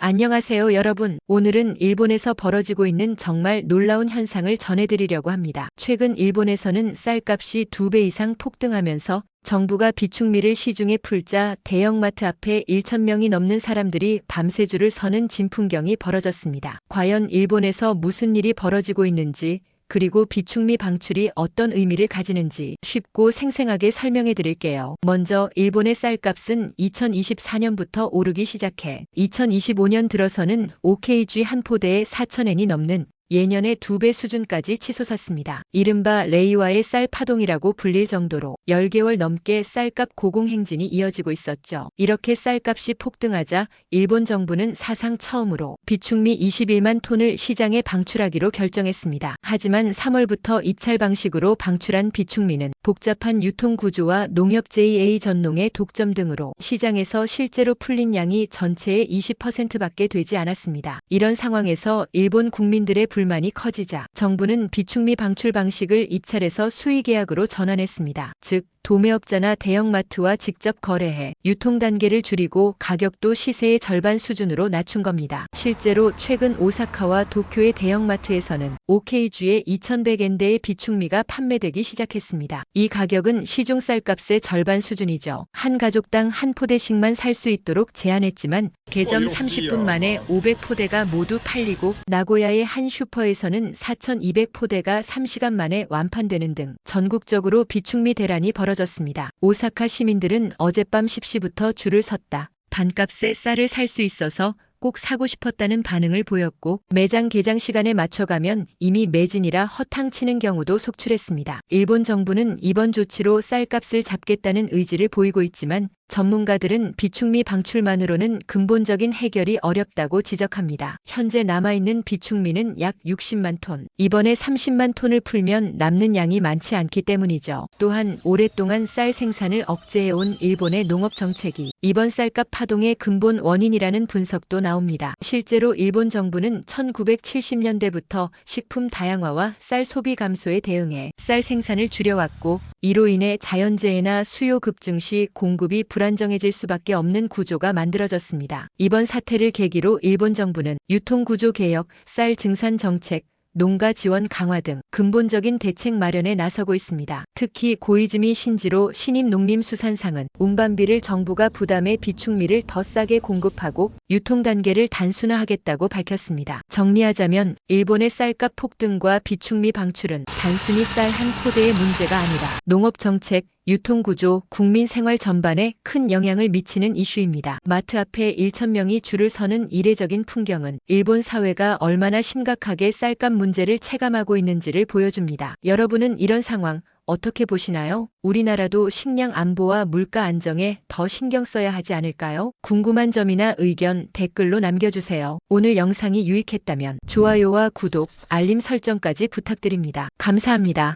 안녕하세요, 여러분. 오늘은 일본에서 벌어지고 있는 정말 놀라운 현상을 전해드리려고 합니다. 최근 일본에서는 쌀값이 2배 이상 폭등하면서 정부가 비축미를 시중에 풀자 대형마트 앞에 1,000명이 넘는 사람들이 밤새 줄을 서는 진풍경이 벌어졌습니다. 과연 일본에서 무슨 일이 벌어지고 있는지, 그리고 비축미 방출이 어떤 의미를 가지는지 쉽고 생생하게 설명해 드릴게요. 먼저 일본의 쌀값은 2024년부터 오르기 시작해 2025년 들어서는 OKG 한 포대에 4,000엔이 넘는 예년의 2배 수준까지 치솟았습니다. 이른바 레이와의 쌀 파동이라고 불릴 정도로 10개월 넘게 쌀값 고공행진이 이어지고 있었죠. 이렇게 쌀값이 폭등하자 일본 정부는 사상 처음으로 비축미 21만 톤을 시장에 방출하기로 결정했습니다. 하지만 3월부터 입찰 방식으로 방출한 비축미는 복잡한 유통 구조와 농협 JA 전농의 독점 등으로 시장에서 실제로 풀린 양이 전체의 20%밖에 되지 않았습니다. 이런 상황에서 일본 국민들의 불만이 커지자 정부는 비축미 방출 방식을 입찰에서 수의계약으로 전환했습니다. 즉, 도매업자나 대형마트와 직접 거래해 유통 단계를 줄이고 가격도 시세의 절반 수준으로 낮춘 겁니다. 실제로 최근 오사카와 도쿄의 대형마트에서는 OKG에 2,100엔대의 비축미가 판매되기 시작했습니다. 이 가격은 시중 쌀값의 절반 수준이죠. 한 가족당 한 포대씩만 살 수 있도록 제한했지만 개점 30분 만에 500포대가 모두 팔리고 나고야의 한 슈퍼에서는 4,200포대가 3시간 만에 완판되는 등 전국적으로 비축미 대란이 벌어졌습니다. 오사카 시민들은 어젯밤 10시부터 줄을 섰다. 반값에 쌀을 살 수 있어서 꼭 사고 싶었다는 반응을 보였고 매장 개장 시간에 맞춰가면 이미 매진이라 허탕치는 경우도 속출했습니다. 일본 정부는 이번 조치로 쌀값을 잡겠다는 의지를 보이고 있지만 전문가들은 비축미 방출만으로는 근본적인 해결이 어렵다고 지적합니다. 현재 남아있는 비축미는 약 60만 톤. 이번에 30만 톤을 풀면 남는 양이 많지 않기 때문이죠. 또한 오랫동안 쌀 생산을 억제해온 일본의 농업 정책이 이번 쌀값 파동의 근본 원인이라는 분석도 나옵니다. 실제로 일본 정부는 1970년대부터 식품 다양화와 쌀 소비 감소에 대응해 쌀 생산을 줄여왔고 이로 인해 자연재해나 수요 급증 시 공급이 불안정해질 수밖에 없는 구조가 만들어졌습니다. 이번 사태를 계기로 일본 정부는 유통구조 개혁, 쌀 증산 정책, 농가 지원 강화 등 근본적인 대책 마련에 나서고 있습니다. 특히 고이즈미 신지로 신임 농림수산상은 운반비를 정부가 부담해 비축미를 더 싸게 공급하고 유통 단계를 단순화하겠다고 밝혔습니다. 정리하자면 일본의 쌀값 폭등과 비축미 방출은 단순히 쌀 한 포대의 문제가 아니라 농업 정책, 유통구조, 국민 생활 전반에 큰 영향을 미치는 이슈입니다. 마트 앞에 1,000명이 줄을 서는 이례적인 풍경은 일본 사회가 얼마나 심각하게 쌀값 문제를 체감하고 있는지를 보여줍니다. 여러분은 이런 상황 어떻게 보시나요? 우리나라도 식량 안보와 물가 안정에 더 신경 써야 하지 않을까요? 궁금한 점이나 의견 댓글로 남겨주세요. 오늘 영상이 유익했다면 좋아요와 구독, 알림 설정까지 부탁드립니다. 감사합니다.